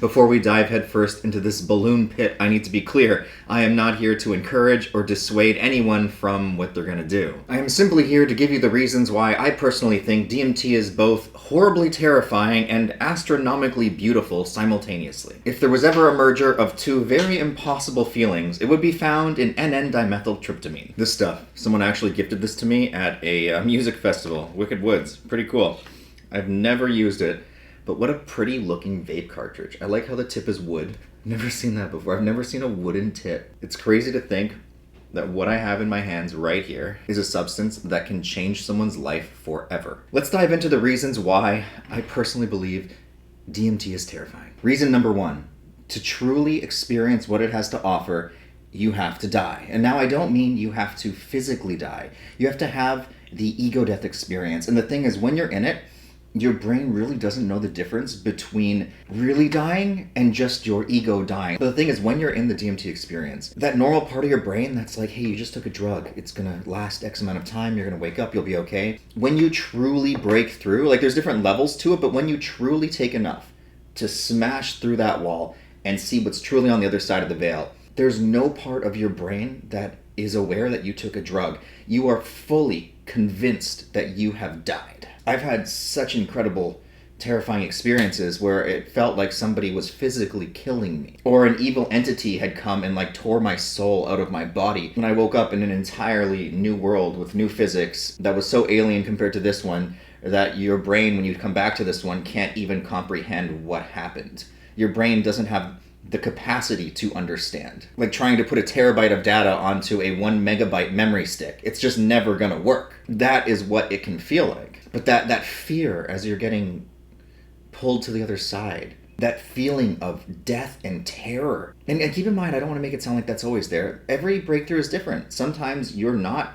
Before we dive headfirst into this balloon pit, I need to be clear. I am not here to encourage or dissuade anyone from what they're going to do. I am simply here to give you the reasons why I personally think DMT is both horribly terrifying and astronomically beautiful simultaneously. If there was ever a merger of two very impossible feelings, it would be found in N,N-dimethyltryptamine. This stuff. Someone actually gifted this to me at a music festival, Wicked Woods. Pretty cool. I've never used it. But what a pretty looking vape cartridge. I like how the tip is wood. Never seen that before. I've never seen a wooden tip. It's crazy to think that what I have in my hands right here is a substance that can change someone's life forever. Let's dive into the reasons why I personally believe DMT is terrifying. Reason number one, to truly experience what it has to offer, you have to die. And now I don't mean you have to physically die. You have to have the ego death experience. And the thing is, when you're in it, your brain really doesn't know the difference between really dying and just your ego dying. But the thing is, when you're in the DMT experience, that normal part of your brain that's like, hey, you just took a drug. It's gonna last X amount of time. You're gonna wake up. You'll be okay. When you truly break through, like there's different levels to it, but when you truly take enough to smash through that wall and see what's truly on the other side of the veil, there's no part of your brain that is aware that you took a drug. You are fully convinced that you have died. I've had such incredible, terrifying experiences where it felt like somebody was physically killing me, or an evil entity had come and like tore my soul out of my body. When I woke up in an entirely new world with new physics that was so alien compared to this one that your brain, when you come back to this one, can't even comprehend what happened. Your brain doesn't have the capacity to understand. Like trying to put a terabyte of data onto a 1 megabyte memory stick. It's just never gonna work. That is what it can feel like. But that fear as you're getting pulled to the other side, that feeling of death and terror. And keep in mind, I don't want to make it sound like that's always there. Every breakthrough is different. Sometimes you're not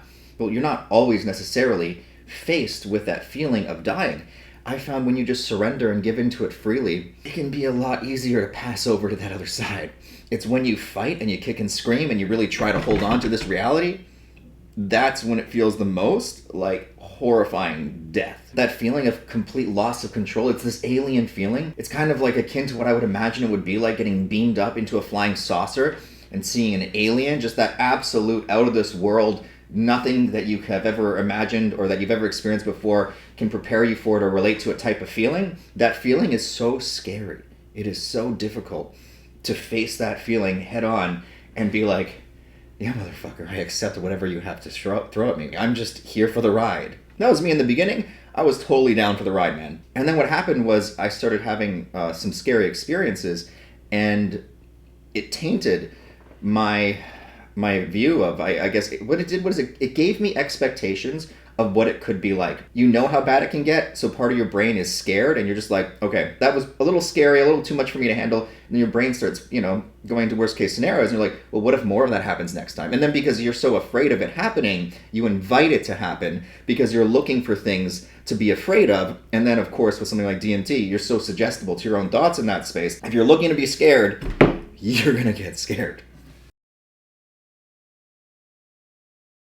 always necessarily faced with that feeling of dying. I found when you just surrender and give into it freely, it can be a lot easier to pass over to that other side. It's when you fight and you kick and scream and you really try to hold on to this reality, that's when it feels the most like horrifying death. That feeling of complete loss of control, it's this alien feeling. It's kind of like akin to what I would imagine it would be like getting beamed up into a flying saucer and seeing an alien, just that absolute out of this world. Nothing that you have ever imagined or that you've ever experienced before can prepare you for it or relate to a type of feeling. That feeling is so scary. It is so difficult to face that feeling head on and be like, yeah, motherfucker, I accept whatever you have to throw at me. I'm just here for the ride. That was me in the beginning. I was totally down for the ride, man. And then what happened was I started having some scary experiences, and it tainted my view of, I guess, what it did was it gave me expectations of what it could be like. You know how bad it can get, so part of your brain is scared, and you're just like, okay, that was a little scary, a little too much for me to handle, and then your brain starts, going to worst case scenarios, and you're like, well, what if more of that happens next time? And then because you're so afraid of it happening, you invite it to happen because you're looking for things to be afraid of, and then, of course, with something like DMT, you're so suggestible to your own thoughts in that space. If you're looking to be scared, you're gonna get scared.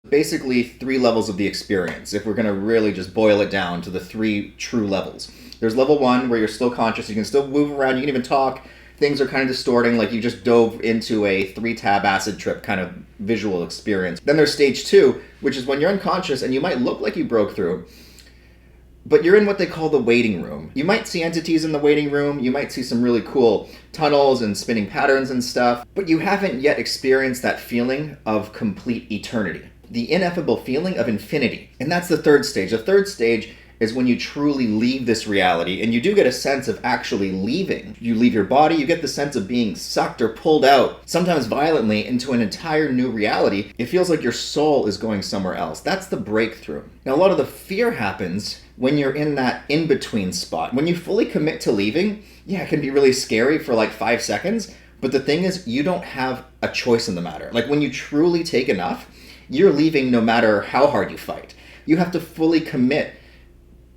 Basically 3 levels of the experience, if we're going to really just boil it down to the 3 true levels. There's level 1 where you're still conscious, you can still move around, you can even talk, things are kind of distorting, like you just dove into a 3-tab acid trip kind of visual experience. Then there's stage 2, which is when you're unconscious and you might look like you broke through, but you're in what they call the waiting room. You might see entities in the waiting room, you might see some really cool tunnels and spinning patterns and stuff, but you haven't yet experienced that feeling of complete eternity. The ineffable feeling of infinity. And that's the 3rd stage. The 3rd stage is when you truly leave this reality, and you do get a sense of actually leaving. You leave your body, you get the sense of being sucked or pulled out, sometimes violently, into an entire new reality. It feels like your soul is going somewhere else. That's the breakthrough. Now, a lot of the fear happens when you're in that in-between spot. When you fully commit to leaving, yeah, it can be really scary for like 5 seconds, but the thing is, you don't have a choice in the matter. Like when you truly take enough, you're leaving no matter how hard you fight. You have to fully commit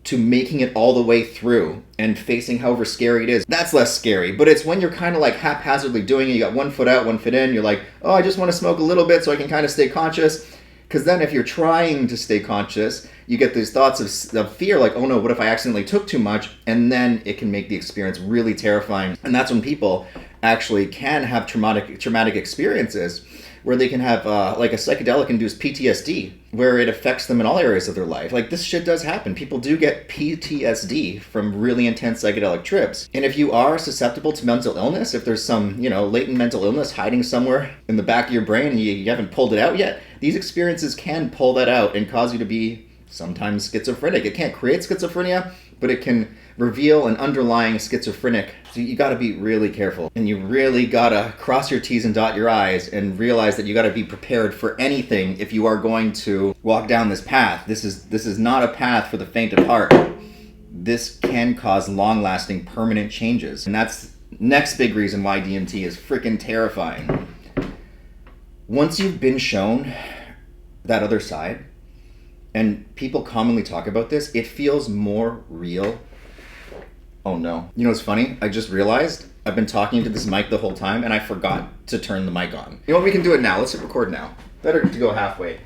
to making it all the way through and facing however scary it is. That's less scary, but it's when you're kind of like haphazardly doing it, you got one foot out, one foot in, you're like, oh, I just want to smoke a little bit so I can kind of stay conscious. Because then if you're trying to stay conscious, you get these thoughts of fear, like, oh no, what if I accidentally took too much? And then it can make the experience really terrifying. And that's when people actually can have traumatic experiences where they can have like a psychedelic-induced PTSD, where it affects them in all areas of their life. Like, this shit does happen. People do get PTSD from really intense psychedelic trips. And if you are susceptible to mental illness, if there's some, latent mental illness hiding somewhere in the back of your brain and you haven't pulled it out yet, these experiences can pull that out and cause you to be sometimes schizophrenic. It can't create schizophrenia, but it can reveal an underlying schizophrenic. So you got to be really careful, and you really got to cross your T's and dot your I's and realize that you got to be prepared for anything if you are going to walk down this path. This is not a path for the faint of heart. This can cause long-lasting, permanent changes, and that's next big reason why DMT is freaking terrifying. Once you've been shown that other side, and people commonly talk about this, it feels more real. Oh no. You know what's funny? I just realized I've been talking to this mic the whole time and I forgot to turn the mic on. You know what, we can do it now. Let's hit record now. Better to go halfway.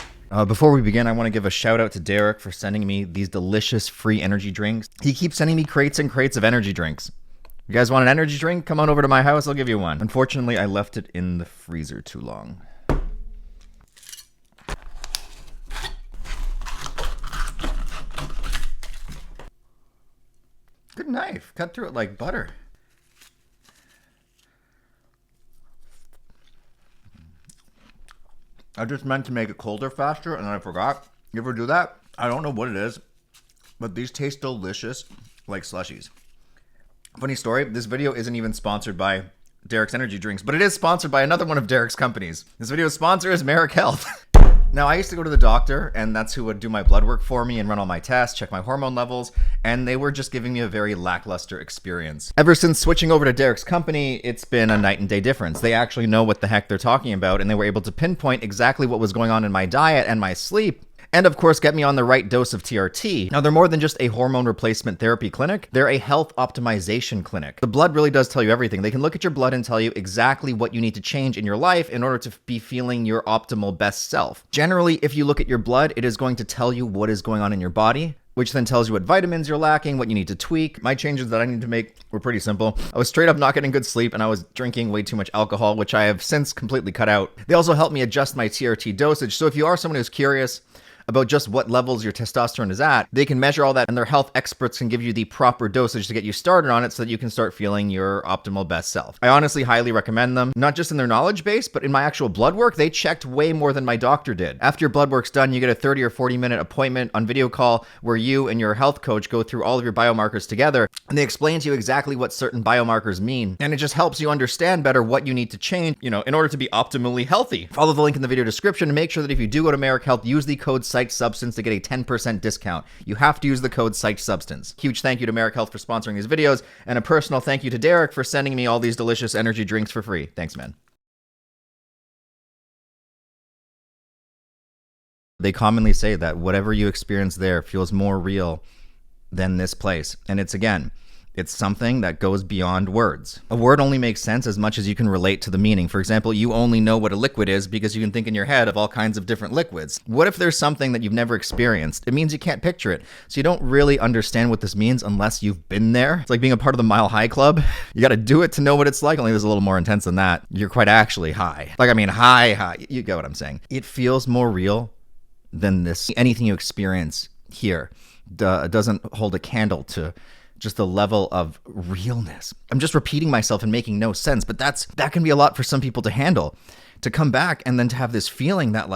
Before we begin, I want to give a shout out to Derek for sending me these delicious free energy drinks. He keeps sending me crates and crates of energy drinks. You guys want an energy drink? Come on over to my house, I'll give you one. Unfortunately, I left it in the freezer too long. Good knife. Cut through it like butter. I just meant to make it colder faster and I forgot. You ever do that? I don't know what it is, but these taste delicious like slushies. Funny story, this video isn't even sponsored by Derek's Energy Drinks, but it is sponsored by another one of Derek's companies. This video's sponsor is Merrick Health. Now, I used to go to the doctor, and that's who would do my blood work for me and run all my tests, check my hormone levels, and they were just giving me a very lackluster experience. Ever since switching over to Derek's company, it's been a night and day difference. They actually know what the heck they're talking about, and they were able to pinpoint exactly what was going on in my diet and my sleep, and of course get me on the right dose of TRT. Now, they're more than just a hormone replacement therapy clinic, they're a health optimization clinic. The blood really does tell you everything. They can look at your blood and tell you exactly what you need to change in your life in order to be feeling your optimal best self. Generally, if you look at your blood, it is going to tell you what is going on in your body, which then tells you what vitamins you're lacking, what you need to tweak. My changes that I need to make were pretty simple. I was straight up not getting good sleep and I was drinking way too much alcohol, which I have since completely cut out. They also helped me adjust my TRT dosage. So if you are someone who's curious about just what levels your testosterone is at, they can measure all that, and their health experts can give you the proper dosage to get you started on it so that you can start feeling your optimal best self. I honestly highly recommend them, not just in their knowledge base, but in my actual blood work. They checked way more than my doctor did. After your blood work's done, you get a 30 or 40 minute appointment on video call where you and your health coach go through all of your biomarkers together, and they explain to you exactly what certain biomarkers mean, and it just helps you understand better what you need to change, in order to be optimally healthy. Follow the link in the video description and make sure that if you do go to Merrick Health, use the code Substance to get a 10% discount. You have to use the code Substance. Huge thank you to Merrick Health for sponsoring these videos, and a personal thank you to Derek for sending me all these delicious energy drinks for free. Thanks, man. They commonly say that whatever you experience there feels more real than this place. And it's something that goes beyond words. A word only makes sense as much as you can relate to the meaning. For example, you only know what a liquid is because you can think in your head of all kinds of different liquids. What if there's something that you've never experienced? It means you can't picture it. So you don't really understand what this means unless you've been there. It's like being a part of the Mile High Club. You got to do it to know what it's like. Only it's a little more intense than that. You're quite actually high. High. You get what I'm saying. It feels more real than this. Anything you experience here doesn't hold a candle to just the level of realness. I'm just repeating myself and making no sense, but that can be a lot for some people to handle. To come back and then to have this feeling that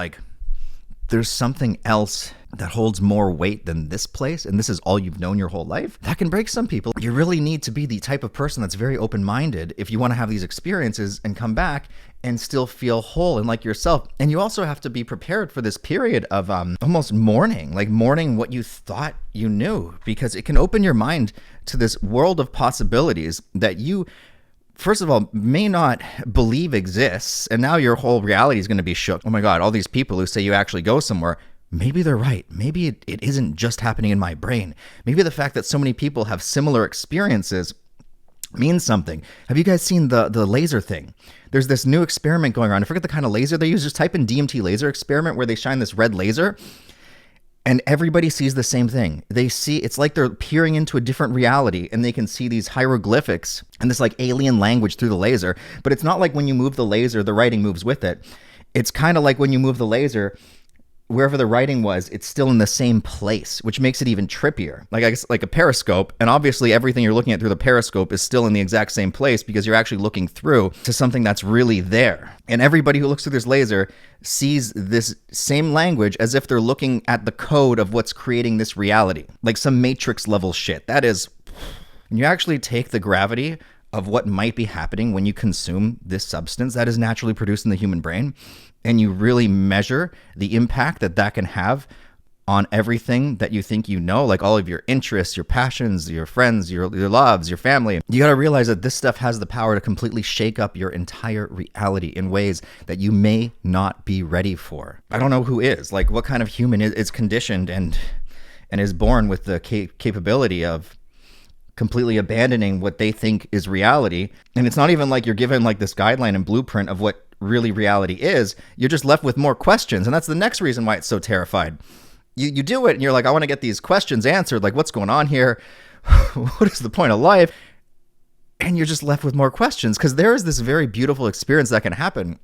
there's something else that holds more weight than this place, and this is all you've known your whole life, that can break some people. You really need to be the type of person that's very open-minded if you want to have these experiences and come back and still feel whole and like yourself. And you also have to be prepared for this period of almost mourning what you thought you knew, because it can open your mind to this world of possibilities that you, first of all, may not believe exists, and now your whole reality is going to be shook. Oh my God, all these people who say you actually go somewhere, maybe they're right. Maybe it isn't just happening in my brain. Maybe the fact that so many people have similar experiences means something. Have you guys seen the laser thing? There's this new experiment going around. I forget the kind of laser they use. Just type in DMT laser experiment, where they shine this red laser and everybody sees the same thing. They see, it's like they're peering into a different reality, and they can see these hieroglyphics and this like alien language through the laser. But it's not like when you move the laser, the writing moves with it. It's kind of like when you move the laser, wherever the writing was, it's still in the same place, which makes it even trippier. Like, I guess, like a periscope. And obviously everything you're looking at through the periscope is still in the exact same place, because you're actually looking through to something that's really there. And everybody who looks through this laser sees this same language as if they're looking at the code of what's creating this reality. Like some Matrix level shit. That is, when you actually take the gravity of what might be happening when you consume this substance that is naturally produced in the human brain, and you really measure the impact that that can have on everything that you think you know, like all of your interests, your passions, your friends, your loves, your family. You got to realize that this stuff has the power to completely shake up your entire reality in ways that you may not be ready for. I don't know who is, like, what kind of human is conditioned and is born with the capability of completely abandoning what they think is reality. And it's not even like you're given like this guideline and blueprint of what really reality is. You're just left with more questions. And that's the next reason why it's so terrified. You do it and you're like, I want to get these questions answered. Like, what's going on here? What is the point of life? And you're just left with more questions, because there is this very beautiful experience that can happen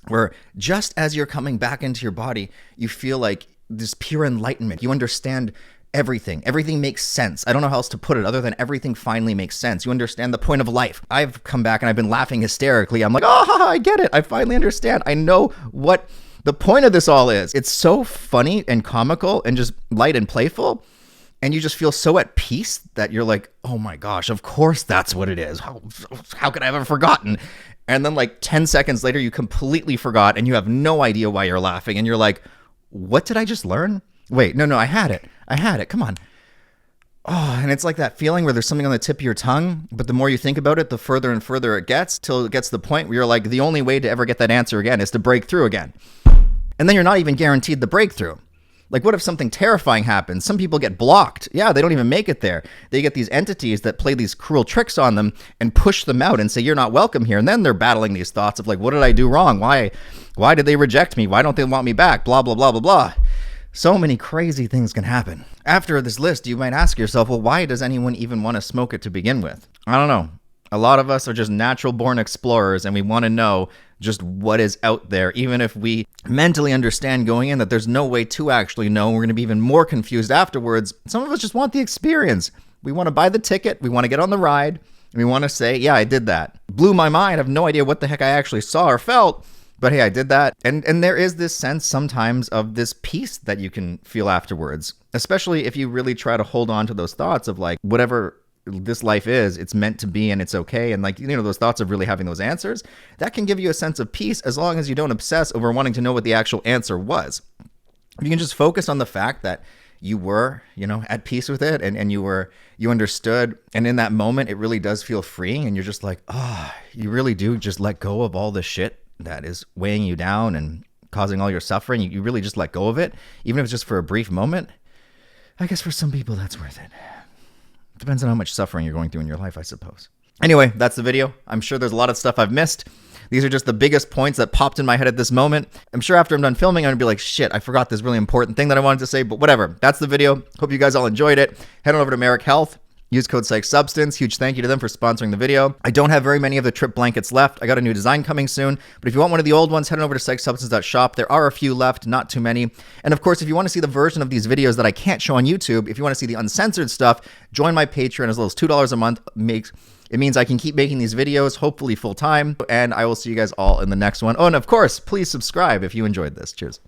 where just as you're coming back into your body, you feel like this pure enlightenment. You understand everything. Everything makes sense. I don't know how else to put it other than everything finally makes sense. You understand the point of life. I've come back and I've been laughing hysterically. I'm like, oh, I get it. I finally understand. I know what the point of this all is. It's so funny and comical and just light and playful. And you just feel so at peace that you're like, oh my gosh, of course that's what it is. How could I have ever forgotten? And then like 10 seconds later, you completely forgot and you have no idea why you're laughing. And you're like, what did I just learn? Wait, no, I had it. Come on. Oh, and it's like that feeling where there's something on the tip of your tongue, but the more you think about it, the further and further it gets, till it gets to the point where you're like, the only way to ever get that answer again is to break through again. And then you're not even guaranteed the breakthrough. Like, what if something terrifying happens? Some people get blocked. Yeah, they don't even make it there. They get these entities that play these cruel tricks on them and push them out and say, you're not welcome here. And then they're battling these thoughts of like, what did I do wrong? Why did they reject me? Why don't they want me back? Blah, blah, blah, blah, blah. So many crazy things can happen. After this list, you might ask yourself, well, why does anyone even want to smoke it to begin with? I don't know. A lot of us are just natural born explorers, and we want to know just what is out there, even if we mentally understand going in that there's no way to actually know. We're going to be even more confused afterwards. Some of us just want the experience. We want to buy the ticket. We want to get on the ride. And we want to say, yeah, I did that. Blew my mind. I have no idea what the heck I actually saw or felt. But hey, I did that. And there is this sense sometimes of this peace that you can feel afterwards, especially if you really try to hold on to those thoughts of like, whatever this life is, it's meant to be and it's okay. And like, you know, those thoughts of really having those answers, that can give you a sense of peace as long as you don't obsess over wanting to know what the actual answer was. You can just focus on the fact that you were, you know, at peace with it and you understood. And in that moment, it really does feel freeing. And you're just like, you really do just let go of all the shit that is weighing you down and causing all your suffering. You really just let go of it, even if it's just for a brief moment. I guess for some people that's worth it. Depends on how much suffering you're going through in your life, I suppose. Anyway, that's the video. I'm sure there's a lot of stuff I've missed. These are just the biggest points that popped in my head at this moment. I'm sure after I'm done filming, I'm gonna be like, shit, I forgot this really important thing that I wanted to say, but whatever. That's the video. Hope you guys all enjoyed it. Head on over to Merrick Health. Use code PsychSubstance. Huge thank you to them for sponsoring the video. I don't have very many of the trip blankets left. I got a new design coming soon, but if you want one of the old ones, head on over to psychsubstance.shop. There are a few left, not too many. And of course, if you want to see the version of these videos that I can't show on YouTube, if you want to see the uncensored stuff, join my Patreon. As little as $2 a month. It means I can keep making these videos, hopefully full time, and I will see you guys all in the next one. Oh, and of course, please subscribe if you enjoyed this. Cheers.